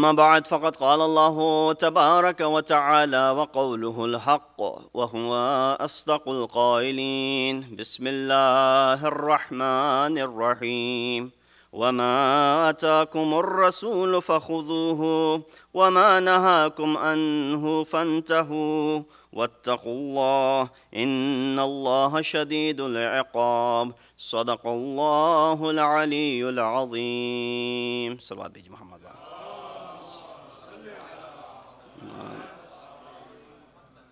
أما بعد فقد قال الله تبارك وتعالى وقوله الحق وهو أصدق القائلين بسم الله الرحمن الرحيم وما آتاكم الرسول فخذوه وما نهاكم عنه فانتهوا واتقوا الله إن الله شديد العقاب صدق الله العلي العظيم. صلوات بيجي محمد.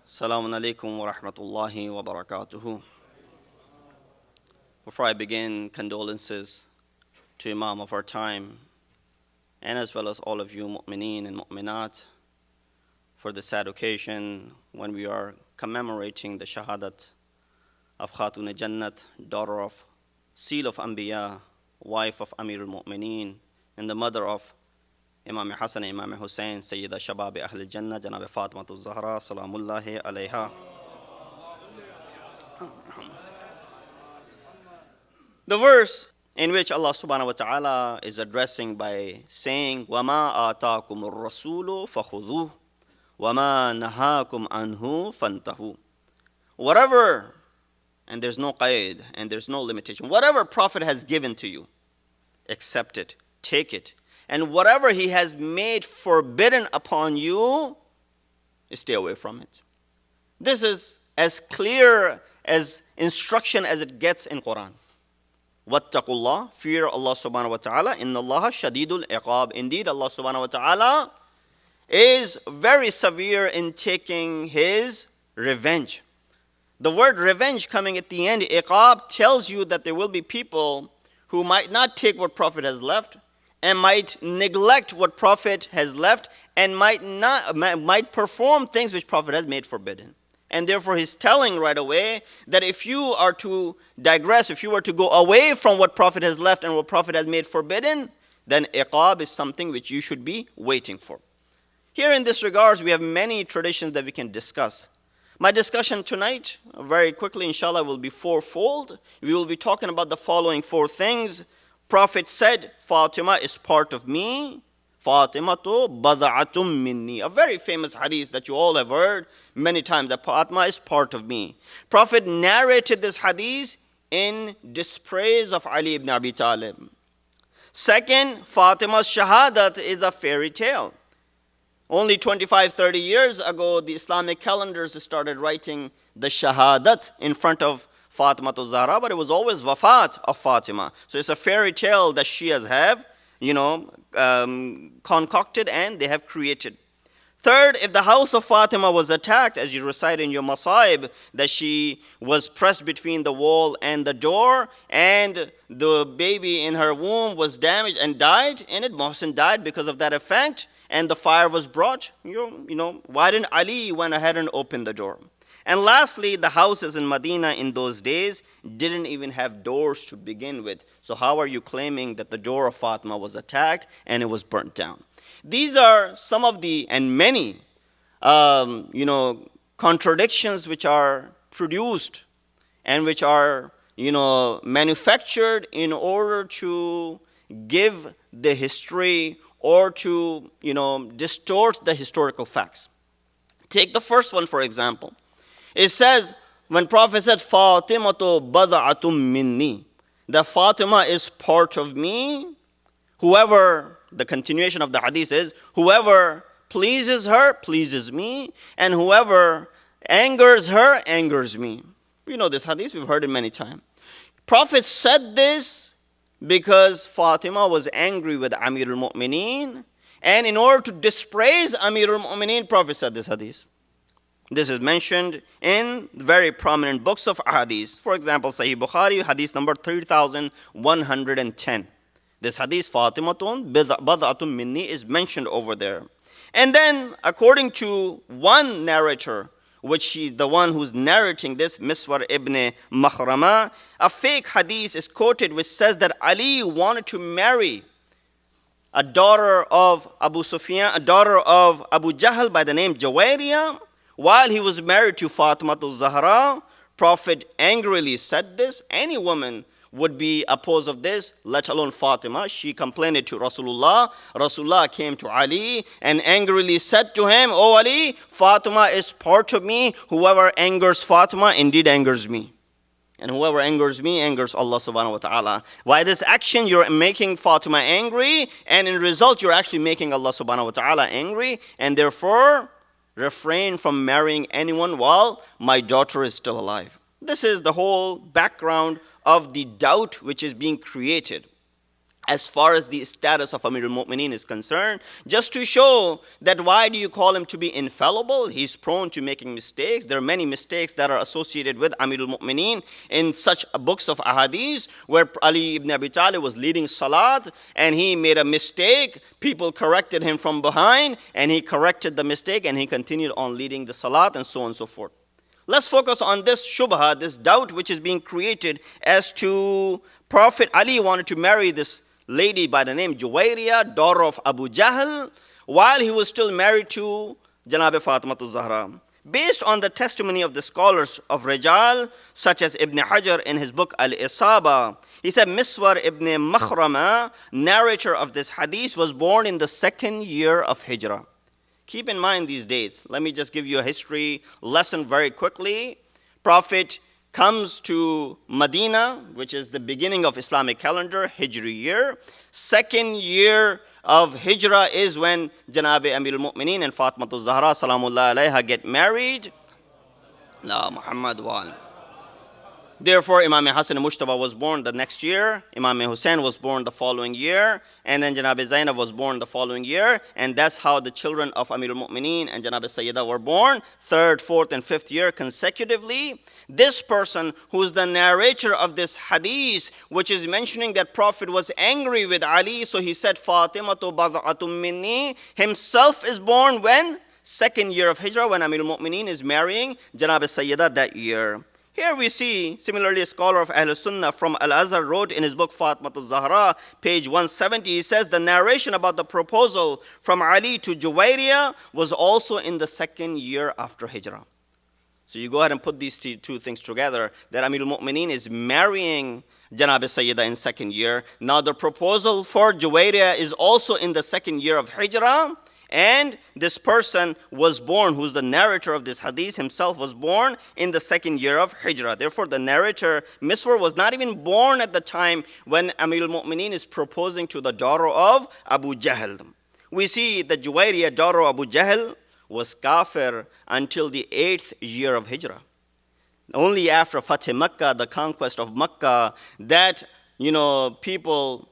Assalamu alaikum wa rahmatullahi wa barakatuhu. Before I begin, condolences to Imam of our time, and as well as all of you mu'mineen and mu'minat, for the sad occasion when we are commemorating the Shahadat of Khatun Jannat, daughter of Seal of Anbiya, wife of Amir al-Mu'mineen, and the mother of Imam Hassan and Imam Hussain, Sayyida Shabab Ahl Jannah, Janab Fatima Zahra, Salamullahi alayha. The verse in which Allah subhanahu wa ta'ala is addressing by saying, وَمَا آتَاكُمُ الرَّسُولُ فَخُذُوهُ وَمَا نَهَاكُمْ عَنْهُ فَانْتَهُوا. Whatever, and there's no qaid, and there's no limitation, whatever Prophet has given to you, accept it, take it. And whatever he has made forbidden upon you, stay away from it. This is as clear as instruction as it gets in Quran. Wattaqullah, fear Allah subhanahu wa ta'ala. Inna Allah shadidul iqab. Indeed, Allah subhanahu wa ta'ala is very severe in taking his revenge. The word revenge coming at the end, iqab, tells you that there will be people who might not take what Prophet has left, and might neglect what Prophet has left, and might perform things which Prophet has made forbidden. And therefore he's telling right away that if you are to digress, if you are to go away from what Prophet has left and what Prophet has made forbidden, then iqab is something which you should be waiting for. Here in this regards, we have many traditions that we can discuss. My discussion tonight, very quickly inshallah, will be fourfold. We will be talking about the following four things. Prophet said, Fatima is part of me. Fatimatu bada'atum minni. A very famous hadith that you all have heard many times, that Fatima is part of me. Prophet narrated this hadith in dispraise of Ali ibn Abi Talib. Second, Fatima's Shahadat is a fairy tale. Only 25, 30 years ago, the Islamic calendars started writing the Shahadat in front of Fatima Zahra, but it was always wafat of Fatima. So it's a fairy tale that Shias have, concocted and they have created. Third, if the house of Fatima was attacked, as you recite in your Masaib, that she was pressed between the wall and the door, and the baby in her womb was damaged and died in it, Mohsen died because of that effect, and the fire was brought, why didn't Ali went ahead and open the door? And lastly, the houses in Medina in those days didn't even have doors to begin with. So how are you claiming that the door of Fatima was attacked and it was burnt down? These are some of the, and many, contradictions which are produced and which are, manufactured in order to give the history or to, distort the historical facts. Take the first one, for example. It says, when Prophet said, Fatimatu bada'atum minni, that Fatima is part of me. Whoever, the continuation of the hadith is, whoever pleases her, pleases me, and whoever angers her, angers me. We know this hadith, we've heard it many times. Prophet said this because Fatima was angry with Amir al-Mu'mineen, and in order to dispraise Amir al-Mu'mineen, Prophet said this hadith. This is mentioned in very prominent books of hadith. For example, Sahih Bukhari, hadith number 3110. This hadith, Fatimatun bad'atun minni, is mentioned over there. And then, according to one narrator, the one who's narrating this, Miswar ibn Makhrama, a fake hadith is quoted which says that Ali wanted to marry a daughter of Abu Sufyan, a daughter of Abu Jahl by the name Jawairiya. While he was married to Fatima Zahra, Prophet angrily said this. Any woman would be opposed of this, let alone Fatima. She complained it to Rasulullah. Rasulullah came to Ali and angrily said to him, "O Ali, Fatima is part of me. Whoever angers Fatima indeed angers me. And whoever angers me angers Allah subhanahu wa ta'ala." By this action, you're making Fatima angry, and in result, you're actually making Allah subhanahu wa ta'ala angry, and therefore, refrain from marrying anyone while my daughter is still alive. This is the whole background of the doubt which is being created as far as the status of Amir al-Mu'mineen is concerned, just to show that why do you call him to be infallible? He's prone to making mistakes. There are many mistakes that are associated with Amir al-Mu'mineen in such books of ahadith, where Ali ibn Abi Talib was leading salat and he made a mistake. People corrected him from behind and he corrected the mistake and he continued on leading the salat, and so on and so forth. Let's focus on this shubha, this doubt which is being created as to Prophet Ali wanted to marry this lady by the name Juwayriya, daughter of Abu Jahl, while he was still married to Janab Fatima Zahra. Based on the testimony of the scholars of Rijal, such as Ibn Hajar in his book Al-Isaba, he said Miswar ibn Makhrama, narrator of this hadith, was born in the 2nd year of Hijrah. Keep in mind these dates. Let me just give you a history lesson very quickly. Prophet comes to Medina, which is the beginning of Islamic calendar, Hijri year. 2nd year of Hijrah is when Janab Amir al-Mu'mineen and Fatima Zahra salamullah alayha get married. La Muhammad wa alim. Therefore, Imam Hassan Mujtaba was born the next year, Imam Hussein was born the following year, and then Janab Zainab was born the following year, and that's how the children of Amir al-Mu'mineen and Janab Sayyidah were born, 3rd, 4th, and 5th year consecutively. This person, who is the narrator of this hadith, which is mentioning that Prophet was angry with Ali, so he said, Fatimatu bad'atum minni, himself is born when? 2nd year of Hijrah, when Amir al-Mu'mineen is marrying Janab Sayyidah that year. Here we see, similarly, a scholar of Ahl Sunnah from Al-Azhar wrote in his book Fatima Zahra, page 170, he says, the narration about the proposal from Ali to Juwayriya was also in the 2nd year after Hijrah. So you go ahead and put these two things together, that Amir al-Mu'mineen is marrying Janab Sayyidah in 2nd year. Now the proposal for Juwayriya is also in the 2nd year of Hijrah. And this person was born, who's the narrator of this hadith, himself was born in the 2nd year of Hijrah. Therefore, the narrator, Miswar, was not even born at the time when Amir al-Mu'mineen is proposing to the daughter of Abu Jahl. We see the Juwayriya, daughter of Abu Jahl, was kafir until the 8th year of Hijrah. Only after Fatih Makkah, the conquest of Makkah, that, people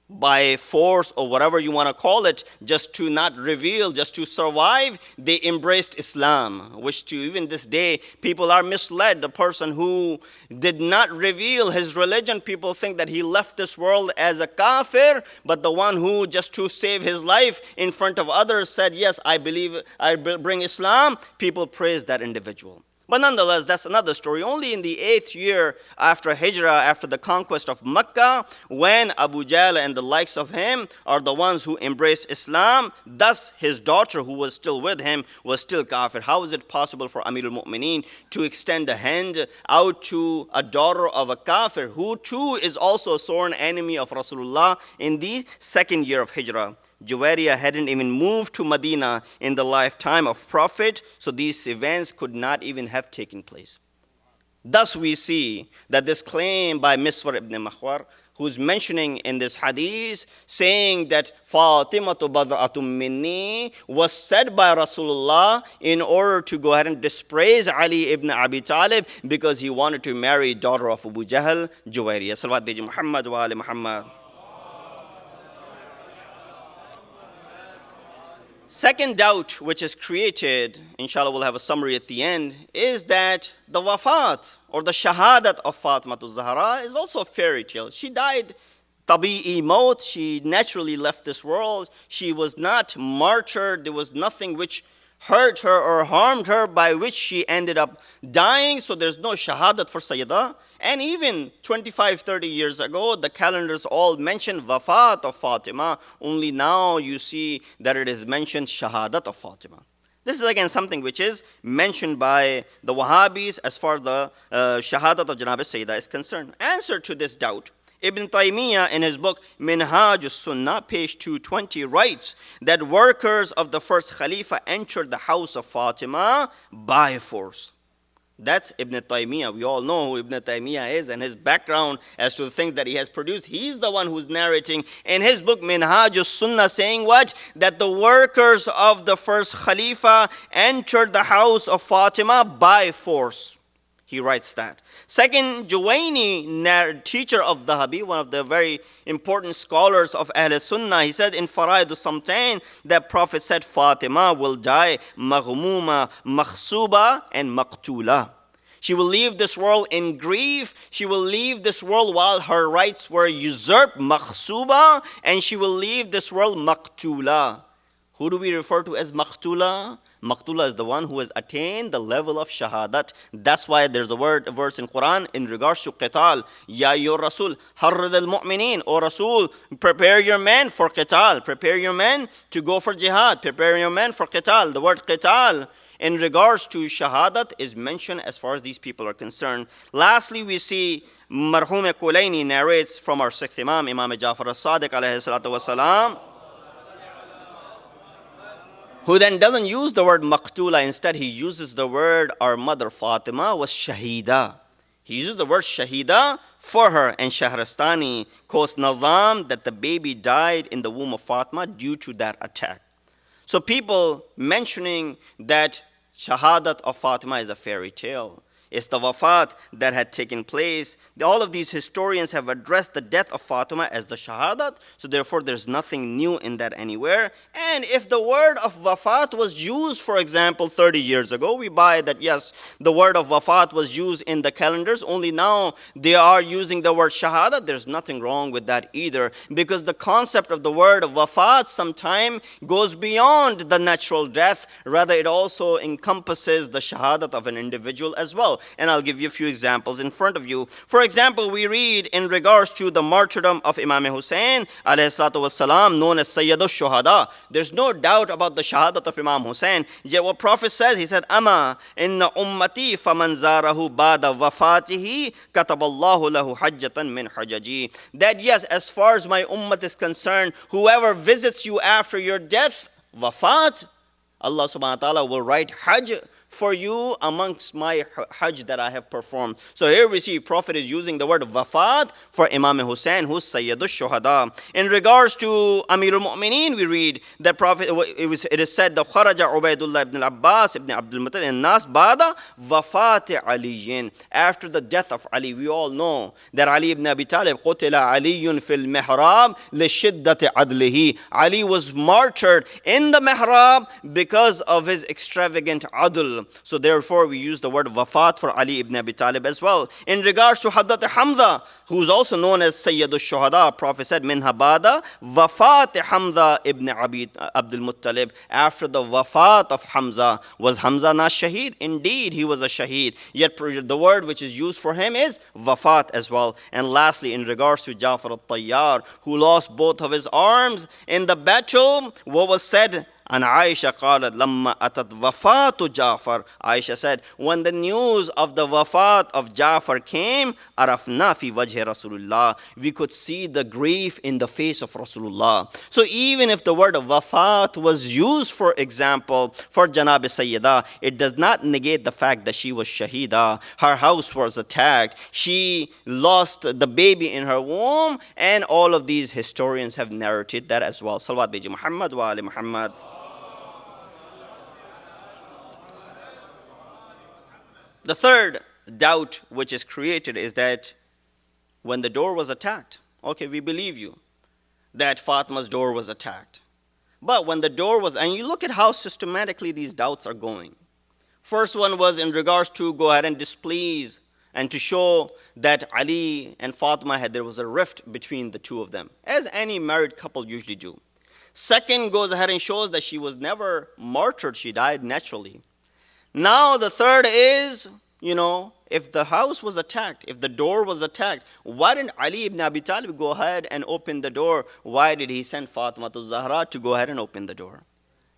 by force or whatever you want to call it, just to not reveal, just to survive, they embraced Islam, which to even this day, people are misled. The person who did not reveal his religion, people think that he left this world as a kafir, but the one who just to save his life in front of others said, yes, I believe, I bring Islam, people praise that individual. But nonetheless, that's another story. Only in the 8th year after Hijrah, after the conquest of Makkah, when Abu Jahl and the likes of him are the ones who embrace Islam, thus his daughter, who was still with him, was still kafir. How is it possible for Amir al-Mu'mineen to extend a hand out to a daughter of a kafir, who too is also a sworn enemy of Rasulullah in the 2nd year of Hijrah? Juwayriya hadn't even moved to Medina in the lifetime of Prophet, so these events could not even have taken place. Thus we see that this claim by Miswar ibn Makhwar, who's mentioning in this hadith, saying that Fatimatu bad'atum minni, was said by Rasulullah in order to go ahead and dispraise Ali ibn Abi Talib because he wanted to marry daughter of Abu Jahl, Juwayriya. Salawat biji Muhammad wa ali Muhammad. Second doubt which is created, inshallah we'll have a summary at the end, is that the wafat or the shahadat of Fatima Zahra is also a fairy tale. She died tabi'i maut, she naturally left this world. She was not martyred, there was nothing which hurt her or harmed her by which she ended up dying. So there's no shahadat for Sayyidah. And even 25, 30 years ago, the calendars all mentioned wafat of Fatima. Only now you see that it is mentioned shahadat of Fatima. This is again something which is mentioned by the Wahhabis as far as the shahadat of Janab Sayyidah is concerned. Answer to this doubt Ibn Taymiyyah in his book Minhaj Sunnah, page 220, writes that workers of the first Khalifa entered the house of Fatima by force. That's Ibn Taymiyyah. We all know who Ibn Taymiyyah is and his background as to the things that he has produced. He's the one who's narrating in his book Minhaj Sunnah, saying what? That the workers of the first Khalifa entered the house of Fatima by force. He writes that. Second, Juwayni, teacher of Dhahabi, one of the very important scholars of Ahl Sunnah, he said in Faraid al-Samtain that Prophet said Fatima will die maghmuma, makhsuba, and maqtula. She will leave this world in grief. She will leave this world while her rights were usurped, makhsuba, and she will leave this world maqtula. Who do we refer to as maqtula? Maqtula is the one who has attained the level of shahadat. That's why there's a verse in Quran in regards to qital. Ya ayyuhar rasul, harrid al-mu'minin. O Rasul, prepare your men for qital. Prepare your men to go for jihad. Prepare your men for qital. The word qital in regards to shahadat is mentioned as far as these people are concerned. Lastly, we see Marhum Kulayni narrates from our sixth Imam, Imam Jafar as-Sadiq alayhi salatu wasalam, who then doesn't use the word maqtula. Instead, he uses the word, our mother Fatima was shahida. He uses the word shahida for her. And Shahrastani quotes Nazam that the baby died in the womb of Fatima due to that attack. So people mentioning that Shahadat of Fatima is a fairy tale. It's the wafat that had taken place. All of these historians have addressed the death of Fatima as the shahadat, so therefore there's nothing new in that anywhere. And if the word of wafat was used, for example, 30 years ago, we buy that yes, the word of wafat was used in the calendars, only now they are using the word shahadat. There's nothing wrong with that either, because the concept of the word of wafat sometimes goes beyond the natural death. Rather, it also encompasses the shahadat of an individual as well. And I'll give you a few examples in front of you. For example, we read in regards to the martyrdom of Imam Hussein alayhi salatu wasalam, known as Sayyidu Shuhada. There's no doubt about the shahadat of Imam Hussein. Yet what Prophet says, he said, Ama inna ummati faman zarahu ba'da wafatihi kataballahu lahu hajjatan min hajaji. That yes, as far as my ummat is concerned, whoever visits you after your death, wafat, Allah subhanahu wa ta'ala will write hajj for you amongst my hajj that I have performed. So here we see Prophet is using the word wafat for Imam Hussein, who's Sayyidu Shuhada. In regards to Amirul Mu'mineen, we read that Prophet, it is said that Kharaja Ubaidullah ibn al-Abbas ibn Abdul Muttalib and Nas Bada wafat Aliyin. After the death of Ali, we all know that Ali ibn Abi Talib qutila Aliyun fil mihrab li shiddati adlihi. Ali was martyred in the mihrab because of his extravagant adl. So therefore we use the word wafat for Ali ibn Abi Talib as well. In regards to Hadrat Hamza, who is also known as Sayyidul Shuhada, Prophet said, Min habada wafat Hamza ibn Abdul Muttalib. After the wafat of Hamza, was Hamza not shaheed? Indeed, he was a shaheed. Yet the word which is used for him is wafat as well. And lastly, in regards to Jafar al-Tayyar, who lost both of his arms in the battle, what was said? And Aisha قالت لما أتت وفاة جعفر. Aisha said, when the news of the wafat of Ja'far came, عرفنا في وجه رسول الله. We could see the grief in the face of Rasulullah. So even if the word of wafat was used, for example, for Janab Sayyida, it does not negate the fact that she was shahida. Her house was attacked. She lost the baby in her womb. And all of these historians have narrated that as well. Salawat Biji Muhammad wa Ali Muhammad. The third doubt which is created is that when the door was attacked, okay, we believe you that Fatima's door was attacked. But when the door was, and you look at how systematically these doubts are going. First one was in regards to go ahead and displease and to show that Ali and Fatima there was a rift between the two of them, as any married couple usually do. Second goes ahead and shows that she was never martyred, she died naturally. Now the third is, if the house was attacked, if the door was attacked, why didn't Ali ibn Abi Talib go ahead and open the door? Why did he send Fatima to Zahra to go ahead and open the door?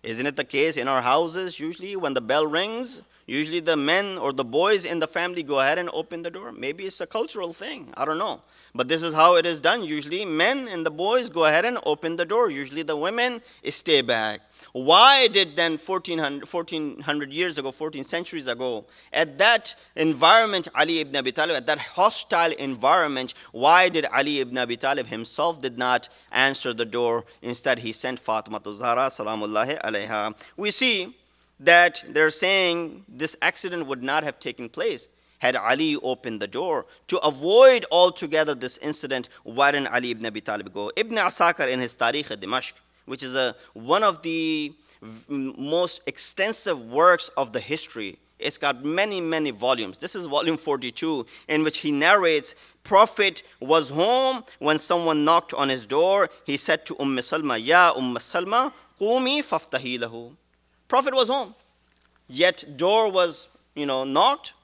Isn't it the case in our houses, usually when the bell rings, usually the men or the boys in the family go ahead and open the door? Maybe it's a cultural thing, I don't know. But this is how it is done. Usually men and the boys go ahead and open the door. Usually the women stay back. Why did then 1400 years ago, 14 centuries ago, at that environment, Ali ibn Abi Talib, at that hostile environment, why did Ali ibn Abi Talib himself did not answer the door? Instead, he sent Fatima to Zahra, salamullahi alayha. We see that they're saying this accident would not have taken place had Ali opened the door. To avoid altogether this incident, why didn't Ali ibn Abi Talib go? Ibn Asakir in his Tarikh Dimashq, which is one of the most extensive works of the history. It's got many, many volumes. This is volume 42, in which he narrates, Prophet was home when someone knocked on his door. He said to Salma, Ya Salma, qumi faftahi lahu. Prophet was home, yet door was, knocked.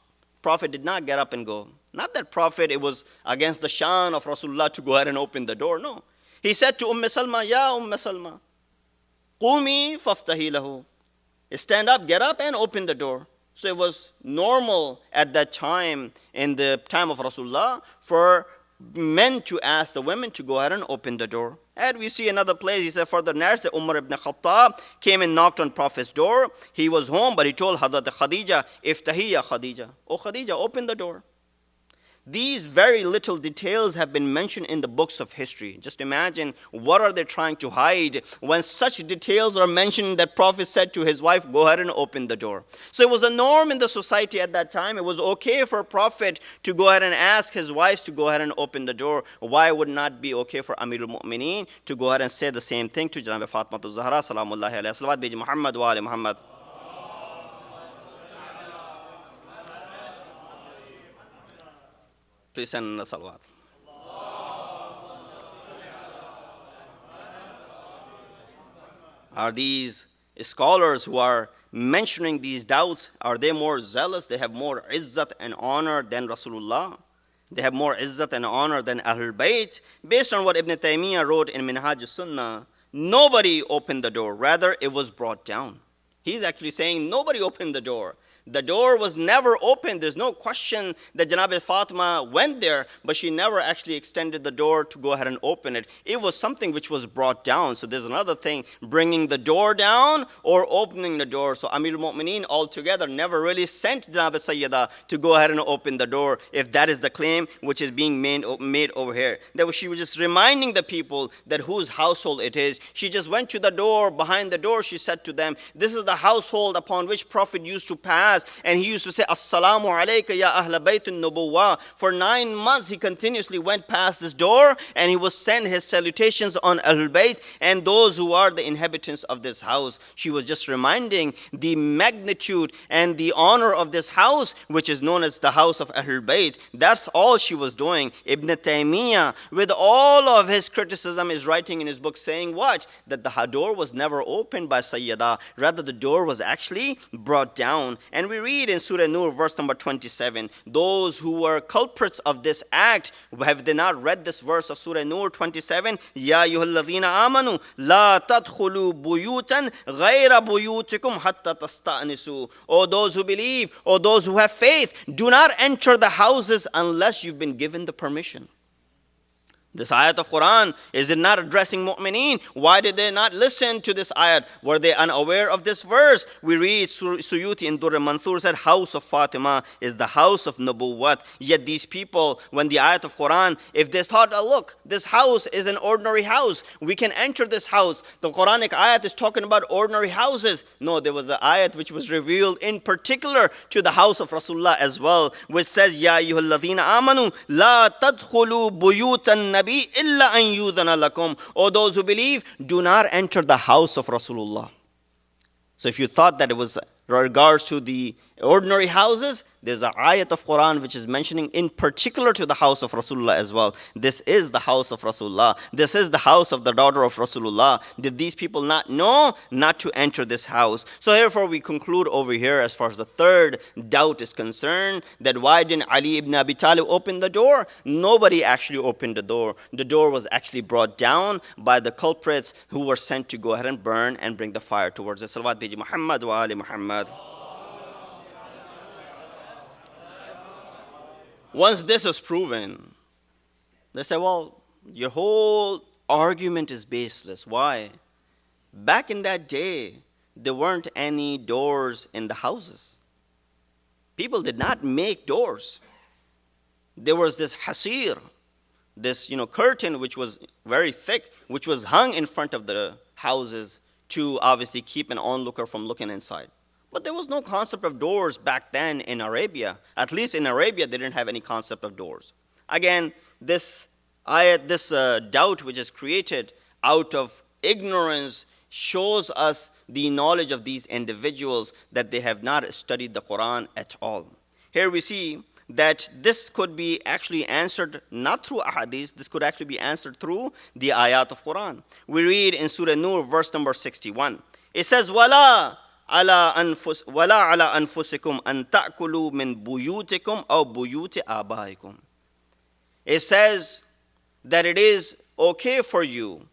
Prophet did not get up and go. Not that Prophet, it was against the shan of Rasulullah to go ahead and open the door. No. He said to Salma, Ya Salma, qumi faftahi lahu. Stand up, get up, and open the door. So it was normal at that time, in the time of Rasulullah, for men to ask the women to go ahead and open the door. And we see another place, he said, further narrates that Umar ibn Khattab came and knocked on Prophet's door. He was home, but he told Hazrat Khadija, Iftahi ya Khadija. Oh Khadija, open the door. These very little details have been mentioned in the books of history. Just imagine, what are they trying to hide when such details are mentioned that Prophet said to his wife, go ahead and open the door. So it was a norm in the society at that time. It was okay for Prophet to go ahead and ask his wives to go ahead and open the door. Why would not be okay for Amirul Mu'mineen to go ahead and say the same thing to Janab Fatima to Zahra, salamullahi alayhi, salawat biji Muhammad wa ali Muhammad. Please send the salawat. Are these scholars who are mentioning these doubts, are they more zealous? They have more izzat and honor than Rasulullah? They have more izzat and honor than Ahlul Bayt? Based on what Ibn Taymiyyah wrote in Minhaj Sunnah, nobody opened the door. Rather, it was brought down. He's actually saying nobody opened the door. The door was never opened. There's no question that Janab Fatima went there, but she never actually extended the door to go ahead and open it. It was something which was brought down. So there's another thing, bringing the door down or opening the door. So Amir al-Mu'mineen altogether never really sent Janab Sayyida to go ahead and open the door, if that is the claim which is being made over here. That she was just reminding the people that whose household it is. She just went to the door. Behind the door, she said to them, this is the household upon which Prophet used to pass. And he used to say, Assalamu alayka ya ahla baytun nubuwwa. For 9 months he continuously went past this door, and he would send his salutations on Ahlul Bayt and those who are the inhabitants of this house. She was just reminding the magnitude and the honor of this house, which is known as the house of Ahlul Bayt. That's all she was doing. Ibn Taymiyyah, with all of his criticism, is writing in his book saying what? That the door was never opened by Sayyida. Rather, the door was actually brought down. And we read in Surah Nur, verse number 27, those who were culprits of this act, have they not read this verse of Surah Nur 27? Ya ayyuhalladhina amanu, la tadkhulu buyutan ghayra buyutikum hatta tasta'nisu. O those who believe, O those who have faith, do not enter the houses unless you've been given the permission. This ayat of Quran, is it not addressing mu'mineen? Why did they not listen to this ayat? Were they unaware of this verse? We read Suyuti in Durr Mansur said, house of Fatima is the house of Nubuwwat. Yet these people, when the ayat of Quran, if they thought, oh look, this house is an ordinary house, we can enter this house. The Quranic ayat is talking about ordinary houses. No, there was an ayat which was revealed in particular to the house of Rasulullah as well, which says, Ya ayyuhalladhina amanu, la tadkhulu buyutan illa an yudhana lakum. O those who believe, do not enter the house of Rasulullah. So if you thought that it was regards to the ordinary houses, there's an ayat of Quran which is mentioning in particular to the house of Rasulullah as well. This is the house of Rasulullah. This is the house of the daughter of Rasulullah. Did these people not know not to enter this house? So therefore we conclude over here as far as the third doubt is concerned, that why didn't Ali ibn Abi Talib open the door? Nobody actually opened the door. The door was actually brought down by the culprits who were sent to go ahead and burn and bring the fire towards it. Salawat biji Muhammad wa ali Muhammad. Once this is proven, they say, well, your whole argument is baseless. Why? Back in that day, there weren't any doors in the houses. People did not make doors. There was this hasir, this curtain which was very thick, which was hung in front of the houses to obviously keep an onlooker from looking inside. But there was no concept of doors back then in Arabia. At least in Arabia, they didn't have any concept of doors. Again, this ayat, this doubt which is created out of ignorance shows us the knowledge of these individuals that they have not studied the Quran at all. Here we see that this could be actually answered not through ahadith, this could actually be answered through the ayat of Quran. We read in Surah Nur, verse number 61. It says, وَلَا عَلَى أَنفُسِكُمْ أَن تَأْكُلُوا مِنْ بُيُوتِكُمْ أَوْ بُيُوتِ آبَائِكُمْ. It says that it is okay for you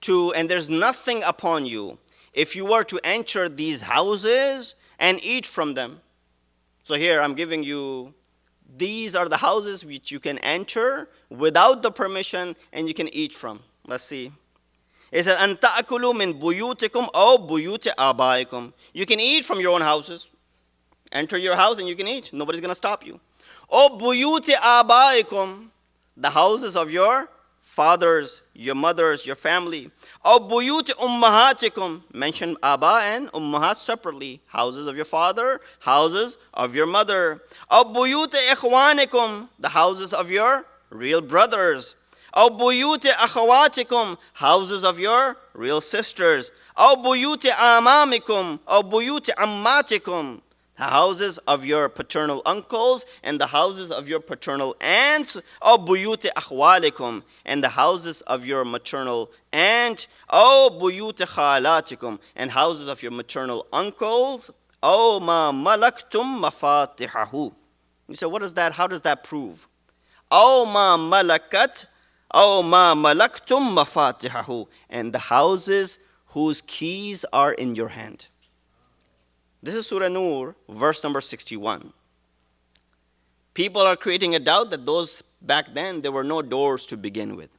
to, and there's nothing upon you, if you were to enter these houses and eat from them. So here I'm giving you, these are the houses which you can enter without the permission and you can eat from. Let's see. It says, أَن تَأْكُلُوا مِنْ بُيُوتِكُمْ أَوْ بُيُوتِ آبَائِكُمْ. You can eat from your own houses. Enter your house and you can eat. Nobody's going to stop you. أَوْ بُيُوتِ آبَائِكُمْ. The houses of your fathers, your mothers, your family. أَوْ بُيُوتِ أُمَّهَاتِكُمْ. Mention Aba and Ummahat separately. Houses of your father, houses of your mother. أَوْ بُيُوتِ إِخْوَانِكُمْ. The houses of your real brothers. أَوْ بُيُوتِ أَخَوَاتِكُمْ. Houses of your real sisters. أَوْ بُيُوتِ آمَامِكُمْ. أَوْ بُيُوتِ عَمَّاتِكُمْ. The houses of your paternal uncles and the houses of your paternal aunts. أَوْ بُيُوتِ أَخْوَالِكُمْ. And the houses of your maternal aunt. أَوْ بُيُوتِ خَالَاتِكُمْ. And houses of your maternal uncles. أَوْ مَا مَلَكْتُمْ مَفَاتِحَهُ. You say, what is that? How does that prove? أَوْ مَا مَلَكَتْ أَوْ مَا مَلَكْتُمْ مَفَاتِحَهُ. And the houses whose keys are in your hand. This is Surah Nur, verse number 61. People are creating a doubt that those back then, there were no doors to begin with.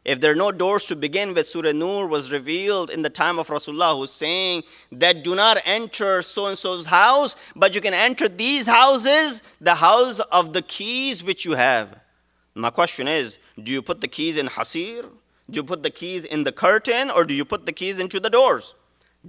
If there are no doors to begin with, Surah Nur was revealed in the time of Rasulullah, who's saying that do not enter so-and-so's house, but you can enter these houses, the house of the keys which you have. My question is, do you put the keys in hasir? Do you put the keys in the curtain? Or do you put the keys into the doors?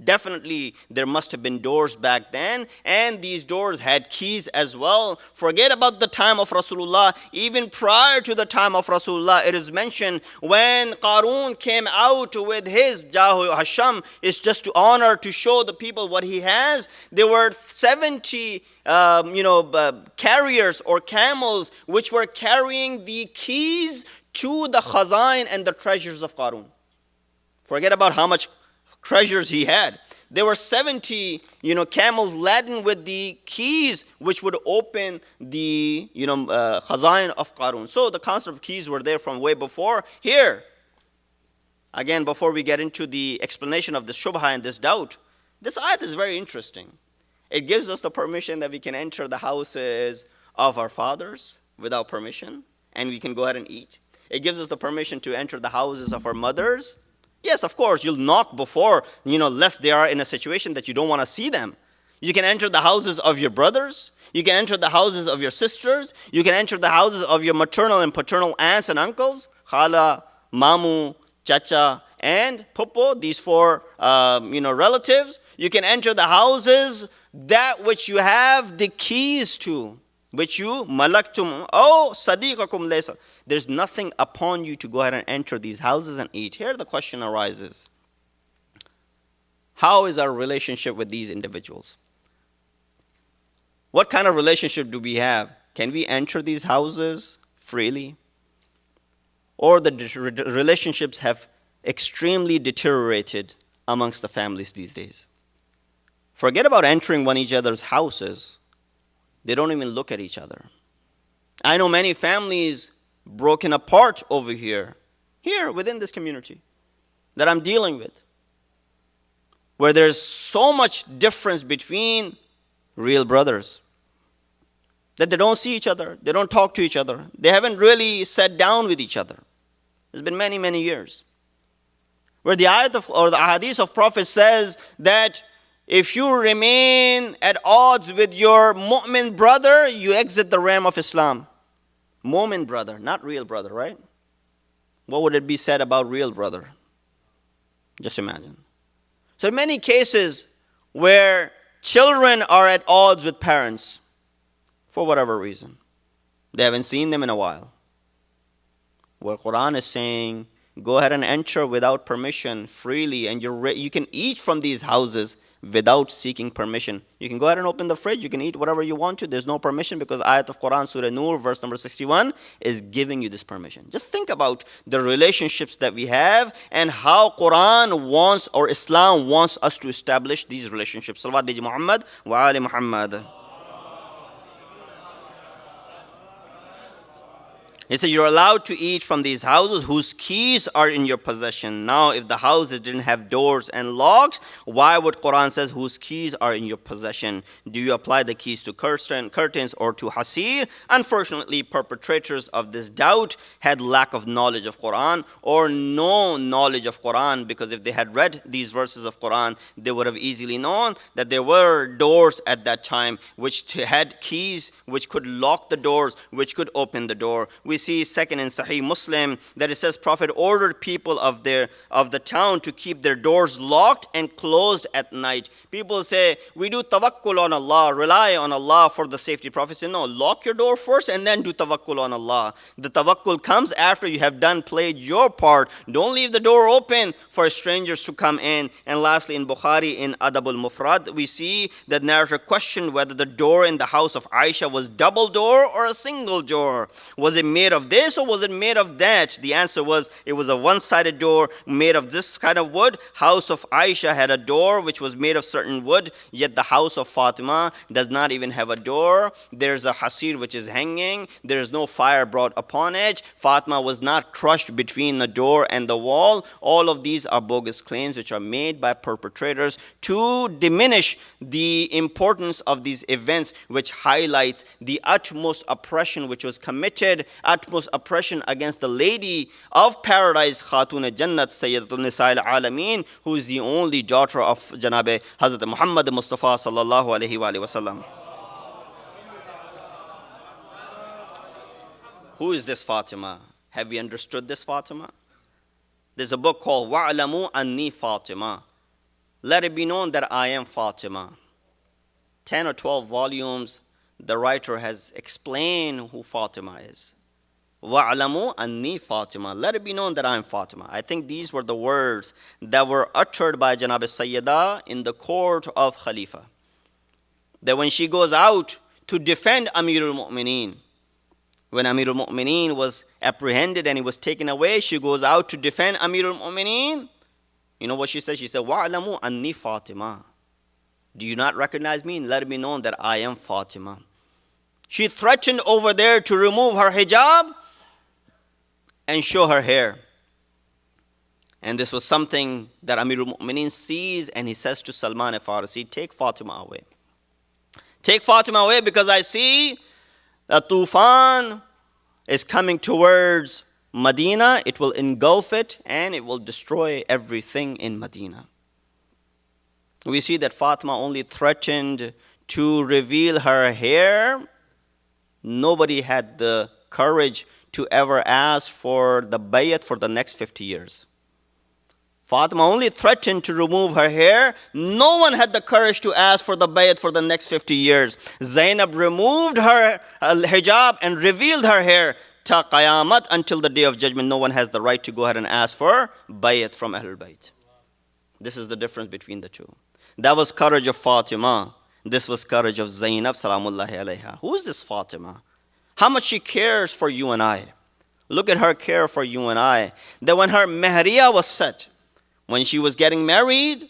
Definitely, there must have been doors back then, and these doors had keys as well. Forget about the time of Rasulullah. Even prior to the time of Rasulullah, it is mentioned when Qarun came out with his Jahu Hasham, it's just to honor, to show the people what he has. There were 70 carriers or camels which were carrying the keys to the khazain and the treasures of Qarun. Forget about how much treasures he had. There were 70, camels laden with the keys which would open the, khazain of Qarun. So the concept of keys were there from way before. Here, again, before we get into the explanation of this shubha and this doubt, this ayat is very interesting. It gives us the permission that we can enter the houses of our fathers without permission, and we can go ahead and eat. It gives us the permission to enter the houses of our mothers. Yes, of course, you'll knock before, lest they are in a situation that you don't want to see them. You can enter the houses of your brothers. You can enter the houses of your sisters. You can enter the houses of your maternal and paternal aunts and uncles. Khala, Mamu, Chacha, and Popo, these four, relatives. You can enter the houses that which you have the keys to, which you malaktum, sadiqakum laysa. There's nothing upon you to go ahead and enter these houses and eat. Here the question arises. How is our relationship with these individuals? What kind of relationship do we have? Can we enter these houses freely? Or the relationships have extremely deteriorated amongst the families these days. Forget about entering one each other's houses. They don't even look at each other. I know many families broken apart over here within this community that I'm dealing with, where there's so much difference between real brothers that they don't see each other, they don't talk to each other, they haven't really sat down with each other. It's been many, many years. Where the ayat or the hadith of Prophet says that if you remain at odds with your mu'min brother, you exit the realm of Islam. Mu'min brother, not real brother, right? What would it be said about real brother? Just imagine. So in many cases where children are at odds with parents, for whatever reason, they haven't seen them in a while, where Quran is saying, go ahead and enter without permission freely, and you can eat from these houses without seeking permission. You can go ahead and open the fridge, you can eat whatever you want to. There's no permission, because ayat of Quran, Surah Nur, verse number 61, is giving you this permission. Just think about the relationships that we have and how Quran wants, or Islam wants us to establish these relationships. Salawat bi Muhammad wa ali Muhammad. He said, you're allowed to eat from these houses whose keys are in your possession. Now, if the houses didn't have doors and locks, why would Quran says whose keys are in your possession? Do you apply the keys to curtains or to hasir? Unfortunately, perpetrators of this doubt had lack of knowledge of Quran or no knowledge of Quran, because if they had read these verses of Quran, they would have easily known that there were doors at that time which had keys, which could lock the doors, which could open the door. We see second in Sahih Muslim that it says Prophet ordered people of the town to keep their doors locked and closed at night. People say, we do tawakkul on Allah, rely on Allah for the safety. Prophet said, no, lock your door first and then do tawakkul on Allah. The tawakkul comes after you have played your part. Don't leave the door open for strangers to come in. And lastly, in Bukhari, in Adab al-Mufrad, we see that narrator questioned whether the door in the house of Aisha was double door or a single door. Was it made of this or was it made of that? The answer was, it was a one-sided door made of this kind of wood. House of Aisha had a door which was made of certain wood, yet the house of Fatima does not even have a door. There's a hasir which is hanging. There is no fire brought upon it. Fatima was not crushed between the door and the wall. All of these are bogus claims which are made by perpetrators to diminish the importance of these events, which highlights the utmost oppression which was committed, utmost oppression against the lady of paradise, Khatun Jannat, Sayyidatun Nisa'il Alameen, who is the only daughter of Janabe Hazrat Muhammad Mustafa sallallahu alaihi wasallam. Who is this Fatima? Have we understood this Fatima? There's a book called Wa'alamu Anni Fatima. Let it be known that I am Fatima. 10 or 12 volumes, the writer has explained who Fatima is. Wa'alamu anni Fatima. Let it be known that I am Fatima. I think these were the words that were uttered by Janab Sayyida in the court of Khalifa. That when she goes out to defend Amirul Mu'mineen, when Amirul Mu'mineen was apprehended and he was taken away, she goes out to defend Amirul Mu'mineen. You know what she said? She said, Wa'alamu anni Fatima. Do you not recognize me? Let it be known that I am Fatima. She threatened over there to remove her hijab and show her hair. And this was something that Amirul Mu'mineen sees, and he says to Salman al-Farisi, take Fatima away. Take Fatima away, because I see that Tufan is coming towards Medina. It will engulf it and it will destroy everything in Medina. We see that Fatima only threatened to reveal her hair. Nobody had the courage to ever ask for the bayat for the next 50 years. Fatima only threatened to remove her hair. No one had the courage to ask for the bayat for the next 50 years. Zainab removed her hijab and revealed her hair. Ta qayamat, until the day of judgment, no one has the right to go ahead and ask for bayat from Ahlul Bayt. This is the difference between the two. That was courage of Fatima. This was courage of Zainab salamullahi alayha. Who is this Fatima? How much she cares for you and I. Look at her care for you and I. That when her mehriya was set, when she was getting married,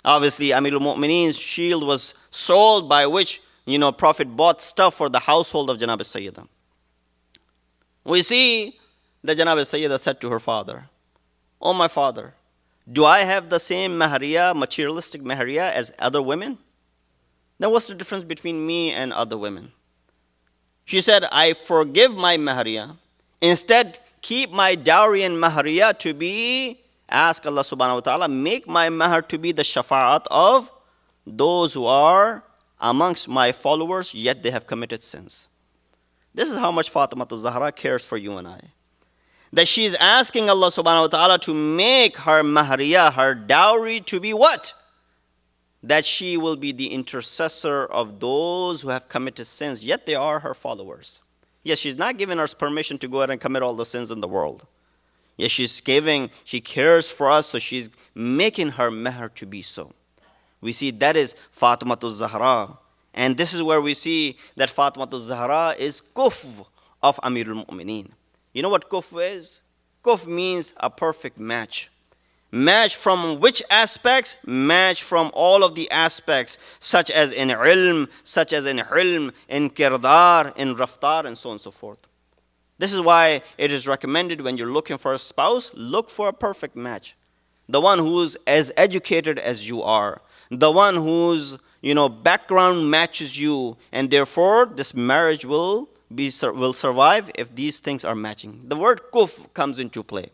obviously Amirul Mu'mineen's shield was sold, by which, Prophet bought stuff for the household of Janab Sayyidah. We see that Janab Sayyidah said to her father, "Oh my father, do I have the same mahariya, materialistic mahariya as other women? Then what's the difference between me and other women?" She said, "I forgive my mahariya. Instead, keep my dowry and mahariya to be, ask Allah subhanahu wa ta'ala, make my mahar to be the shafa'at of those who are amongst my followers, yet they have committed sins." This is how much Fatima al-Zahra cares for you and I. That she is asking Allah subhanahu wa ta'ala to make her mahriya, her dowry, to be what? That she will be the intercessor of those who have committed sins, yet they are her followers. Yes, she's not giving us permission to go ahead and commit all the sins in the world. Yes, she cares for us, so she's making her mahar to be so. We see that is Fatima al-Zahra. And this is where we see that Fatima al-Zahra is kuf of Amirul Mu'mineen. You know what kuf is? Kuf means a perfect match. Match from which aspects? Match from all of the aspects, such as in ilm, such as in hilm, in kirdar, in raftar, and so on and so forth. This is why it is recommended when you're looking for a spouse, look for a perfect match. The one who's as educated as you are. The one whose background matches you, and therefore this marriage will survive if these things are matching. The word kuf comes into play.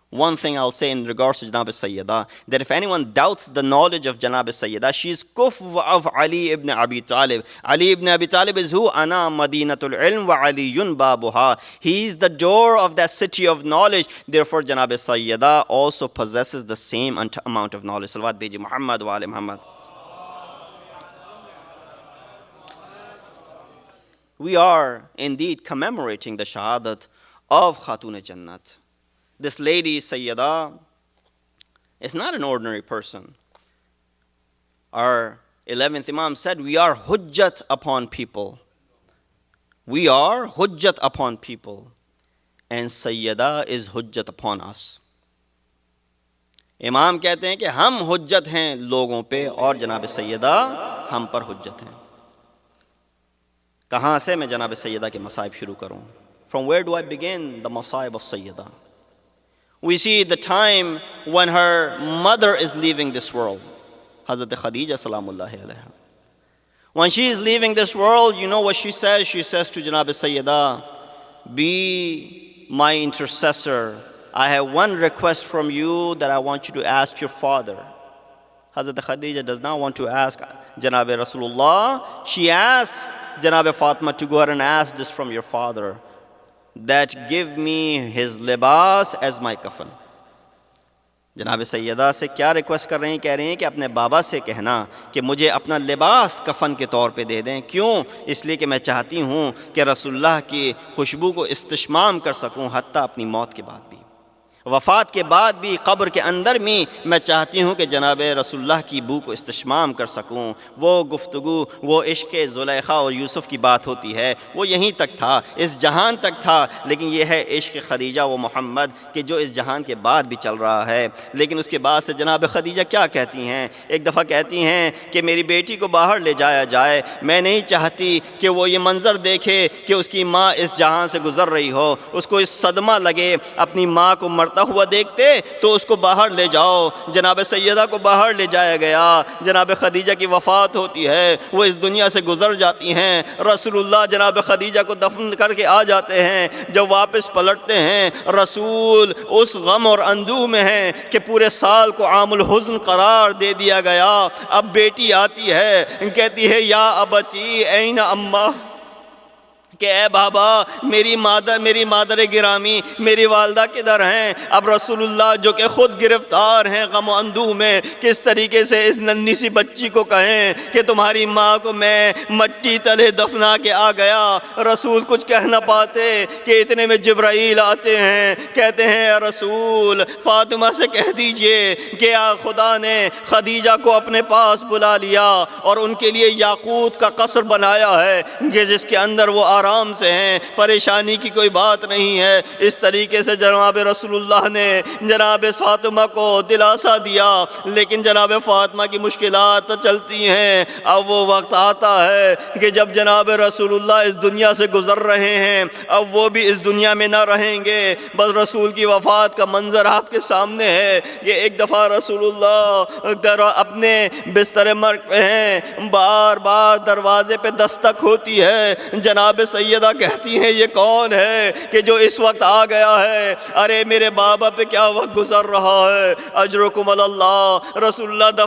One thing I'll say in regards to Janab Sayyidah, that if anyone doubts the knowledge of Janab Sayyidah, she is kuf of Ali ibn Abi Talib. Ali ibn Abi Talib is who? Ana madinatul ilm wa aliyun babuha. He is the door of that city of knowledge. Therefore Janab Sayyidah also possesses the same amount of knowledge. Salawat beji Muhammad wa ali Muhammad. We are indeed commemorating the Shahadat of Khatun-e-Jannat. This lady, Sayyidah, is not an ordinary person. Our 11th Imam said, we are hujjat upon people. We are hujjat upon people. And Sayyidah is hujjat upon us. Imam कहते हैं कि हम हुज्जत हैं लोगों पे और जनाब सैयदा हम पर हुज्जत हैं. कहाँ से मैं जनाब सैयदा के मसाइब शुरू करूँ? From where do I begin the masaib of Sayyidah? We see the time when her mother is leaving this world. Hazrat Khadija salamullahi alayha. When she is leaving this world, you know what she says? She says to Janab Sayyidah, be my intercessor. I have one request from you that I want you to ask your father. Hazrat Khadija does not want to ask Janab Rasulullah. She asks Janab Fatima to go ahead and ask this from your father. That give me his libas as my kafan. जनाब सैयदा से क्या request कर रहे हैं? कह रहे हैं कि अपने बाबा से कहना कि मुझे अपना लिबास कफन के तौर पे दे दें. क्यों? इसलिए कि मैं चाहती हूँ कि रसूलुल्लाह की खुशबू को इस्तिश्माम कर सकूँ, हत्ता अपनी मौत के बाद भी, वफ़ात के बाद भी, कब्र के अंदर भी मैं चाहती हूँ कि जनाब रसूलुल्लाह की बू को इस्तिश्माम कर सकूँ. वो गुफ्तगू, वो इश्क़ ज़ुलैखा और यूसुफ़ की बात होती है, वो यहीं तक था, इस जहान तक था. लेकिन ये है इश्क़ खदीजा व मोहम्मद कि जो इस जहान के बाद भी चल रहा है. लेकिन उसके बाद से जनाब खदीजा क्या कहती हैं? एक दफ़ा कहती हैं कि मेरी बेटी को बाहर ले जाया जाए. मैं नहीं चाहती कि वो ये मंज़र देखे कि उसकी माँ इस जहान से गुज़र रही हो, उसको इस सदमा लगे, अपनी माँ को हुआ देखते तो उसको बाहर ले जाओ. जनाब सैयदा को बाहर ले जाया गया. जनाब खदीजा की वफ़ात होती है, वो इस दुनिया से गुजर जाती हैं. रसूलुल्लाह जनाब खदीजा को दफन करके आ जाते हैं. जब वापस पलटते हैं, रसूल उस गम और अंदू में हैं कि पूरे साल को आमुल हुज़्न करार दे दिया गया. अब बेटी आती है, कहती है या अबची ऐना अम्मा, کہ اے بابا میری مادر گرامی، میری والدہ کدھر ہیں؟ اب رسول اللہ جو کہ خود گرفتار ہیں غم و اندوہ میں، کس طریقے سے اس ننھی سی بچی کو کہیں کہ تمہاری ماں کو میں مٹی تلے دفنا کے آ گیا؟ رسول کچھ کہہ نہ پاتے کہ اتنے میں جبرائیل آتے ہیں، کہتے ہیں اے رسول فاطمہ سے کہہ دیجئے کہ خدا نے خدیجہ کو اپنے پاس بلا لیا اور ان کے لیے یاقوت کا قصر بنایا ہے کہ جس کے اندر وہ آرام سے ہیں، پریشانی کی کوئی بات نہیں ہے۔ اس طریقے سے جناب رسول اللہ نے جناب فاطمہ کو دلاسا دیا، لیکن جناب فاطمہ کی مشکلات تو چلتی ہیں۔ اب وہ وقت آتا ہے کہ جب جناب رسول اللہ اس دنیا سے گزر رہے ہیں، اب وہ بھی اس دنیا میں نہ رہیں گے، بس رسول کی وفات کا منظر آپ کے سامنے ہے کہ ایک دفعہ رسول اللہ اپنے بستر مرگ پہ ہیں، بار بار دروازے پہ دستک ہوتی ہے، جناب سیدہ کہتی ہیں یہ کون ہے کہ جو اس وقت آ گیا ہے؟ ارے میرے بابا پہ کیا وقت گزر رہا ہے، اجرکم اللہ۔ رسول اللہ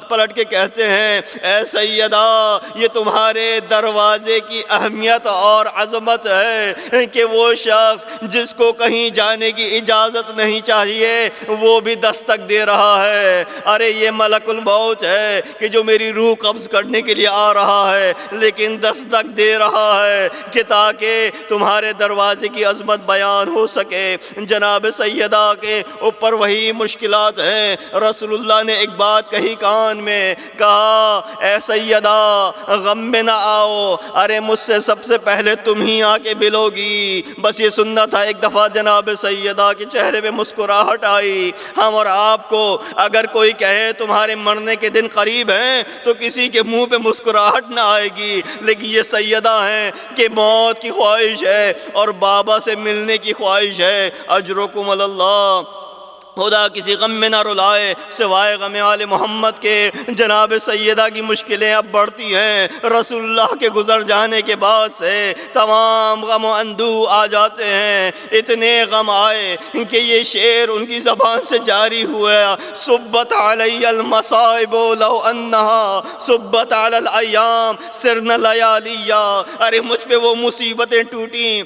پلٹ کے کہتے ہیں اے سیدہ یہ تمہارے دروازے کی اہمیت اور عظمت ہے کہ وہ شخص جس کو کہیں جانے کی اجازت نہیں چاہیے وہ بھی دستک دے رہا ہے۔ ارے یہ ملک الموت ہے کہ جو میری روح قبض کرنے کے لیے آ رہا ہے، لیکن دستک دے رہا ہے کہ تاکہ تمہارے دروازے کی عظمت بیان ہو سکے۔ جناب سیدہ کے اوپر وہی مشکلات ہیں۔ رسول اللہ نے ایک بات کہی کان میں، کہا اے سیدہ غم میں نہ آؤ، ارے مجھ سے سب سے پہلے تم ہی آ کے ملو گی۔ بس یہ سننا تھا۔ ایک دفعہ جناب سیدہ کے چہرے پہ مسکراہٹ آئی۔ ہم اور آپ کو اگر کوئی کہے تمہارے مرنے کے دن قریب ہیں تو کسی کے منہ پہ مسکراہٹ نہ آئے گی، لیکن یہ سیدہ ہیں کہ موت کی خواہش ہے اور بابا سے ملنے کی خواہش ہے۔ اجرکم اللہ۔ خدا کسی غم میں نہ رلائے سوائے غم آل محمد کے۔ جناب سیدہ کی مشکلیں اب بڑھتی ہیں۔ رسول اللہ کے گزر جانے کے بعد سے تمام غم و اندوہ آ جاتے ہیں۔ اتنے غم آئے کہ یہ شعر ان کی زبان سے جاری ہوا، صبت علی المصائب لو انہا صبت علی الایام سرن لیالیا۔ ارے مجھ پہ وہ مصیبتیں ٹوٹیں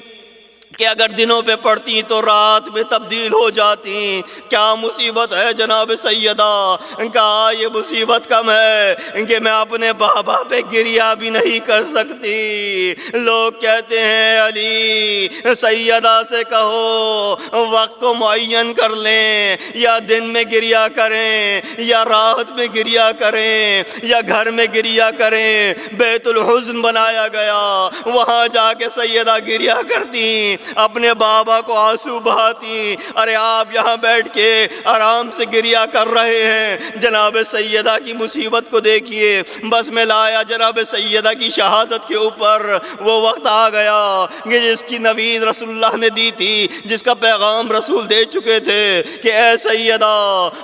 کہ اگر دنوں پہ پڑتی تو رات میں تبدیل ہو جاتی۔ کیا مصیبت ہے جناب سیدہ؟ کہا یہ مصیبت کم ہے کہ میں اپنے بابا پہ گریہ بھی نہیں کر سکتی۔ لوگ کہتے ہیں علی سیدہ سے کہو وقت کو معین کر لیں، یا دن میں گریہ کریں یا رات میں گریہ کریں یا گھر میں گریہ کریں۔ بیت الحزن بنایا گیا، وہاں جا کے سیدہ گریہ کرتی، اپنے بابا کو آنسو بہاتی۔ ارے آپ یہاں بیٹھ کے آرام سے گریہ کر رہے ہیں، جناب سیدہ کی مصیبت کو دیکھیے۔ بس میں لایا جناب سیدہ کی شہادت کے اوپر وہ وقت آ گیا کہ جس کی نوید رسول اللہ نے دی تھی، جس کا پیغام رسول دے چکے تھے کہ اے سیدہ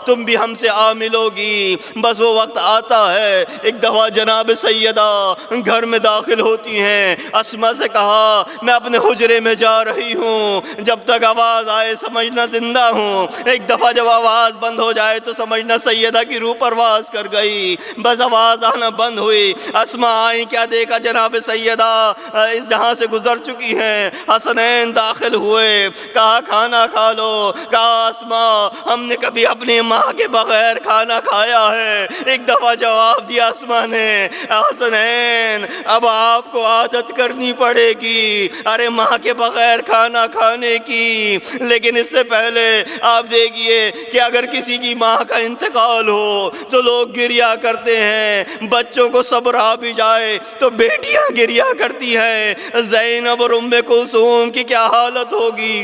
تم بھی ہم سے آ ملو گی۔ بس وہ وقت آتا ہے۔ ایک دفعہ جناب سیدہ گھر میں داخل ہوتی ہیں، اسما سے کہا میں اپنے حجرے میں جا رہی ہوں، جب تک آواز آئے سمجھنا زندہ ہوں۔ ایک دفعہ جب آواز بند ہو جائے تو سمجھنا سیدہ کی روح پرواز کر گئی۔ بس آواز آنا بند ہوئی، اسما آئی، کیا دیکھا جناب سیدہ اس جہاں سے گزر چکی ہیں۔ حسنین داخل ہوئے، کہا کھانا کھا لو۔ کہا اسما ہم نے کبھی اپنی ماں کے بغیر کھانا کھایا ہے؟ ایک دفعہ جواب دیا اسما نے، حسنین اب آپ کو عادت کرنی پڑے گی ارے ماں کے بغیر کھانا کھانے کی۔ لیکن اس سے پہلے آپ دیکھیے کہ اگر کسی کی ماں کا انتقال ہو تو لوگ گریہ کرتے ہیں، بچوں کو صبر آ بھی جائے تو بیٹیاں گریہ کرتی ہیں۔ زینب اور ام کلثوم کی کیا حالت ہوگی؟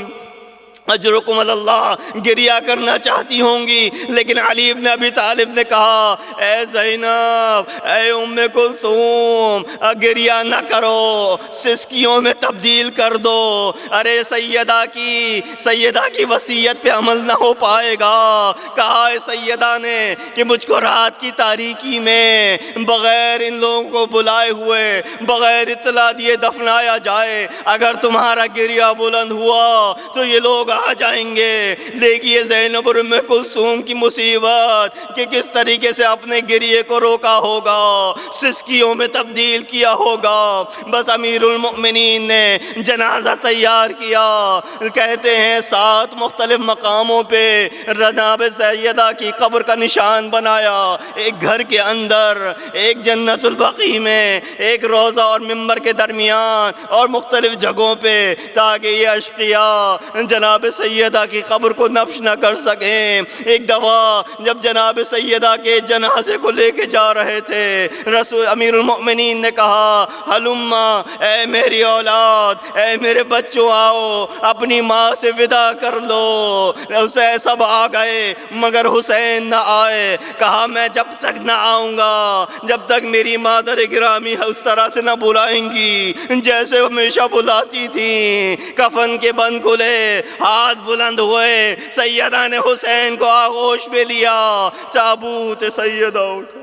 اجرکم اللہ، گریہ کرنا چاہتی ہوں گی، لیکن علی بن ابی طالب نے کہا اے زینب اے ام کلثوم گریہ نہ کرو، سسکیوں میں تبدیل کر دو۔ ارے سیدہ کی وصیت پہ عمل نہ ہو پائے گا۔ کہا اے سیدہ نے کہ مجھ کو رات کی تاریکی میں بغیر ان لوگوں کو بلائے ہوئے، بغیر اطلاع دیے دفنایا جائے۔ اگر تمہارا گریہ بلند ہوا تو یہ لوگ آ جائیں گے۔ دیکھیے زینب اور ام کلثوم کی مصیبت کہ کس طریقے سے اپنے گریے کو روکا ہوگا، سسکیوں میں تبدیل کیا ہوگا۔ بس امیر المؤمنین نے جنازہ تیار کیا، کہتے ہیں 7 مختلف مقاموں پہ جناب سیدہ کی قبر کا نشان بنایا، ایک گھر کے اندر، ایک جنت البقیع میں، ایک روضہ اور ممبر کے درمیان، اور مختلف جگہوں پہ، تاکہ یہ اشقیاء جناب سیدہ کی قبر کو نبش نہ کر سکیں۔ ایک دفعہ جب جناب سیدہ کے جنازے کو لے کے جا رہے تھے، رسول امیر المؤمنین نے کہا ہلما، اے میری اولاد، اے میرے بچوں، آؤ اپنی ماں سے وداع کر لو۔ حسین سب آ گئے مگر حسین نہ آئے۔ کہا میں جب تک نہ آؤں گا، جب تک میری مادر گرامی اس طرح سے نہ بلائیں گی جیسے ہمیشہ بلاتی تھیں۔ کفن کے بند کھلے، ہاتھ بلند ہوئے، سیدہ نے حسین کو آغوش میں لیا، تابوت سیدہ اٹھا۔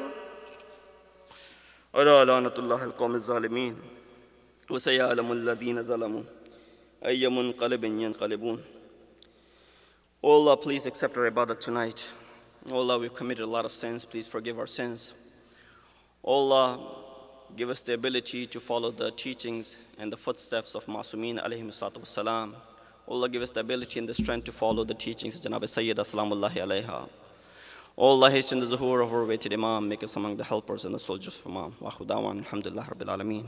الا لعنت اللہ القوم الظالمین وسيعلم الذين ظلموا أي منقلب ينقلبون. Oh Allah, please accept our ibadat tonight. Oh Allah, we've committed a lot of sins. Please forgive our sins. Oh Allah, give us the ability to follow the teachings and the footsteps of Masumeen alayhim salatu wassalam. Oh Allah, give us the ability and the strength to follow the teachings of Janab Sayyida salamullahi alayha. Oh Allah, hasten the zuhur of our awaited Imam. Make us among the helpers and the soldiers of Imam. Wa akhiru da'wana alhamdulillah rabbil alameen.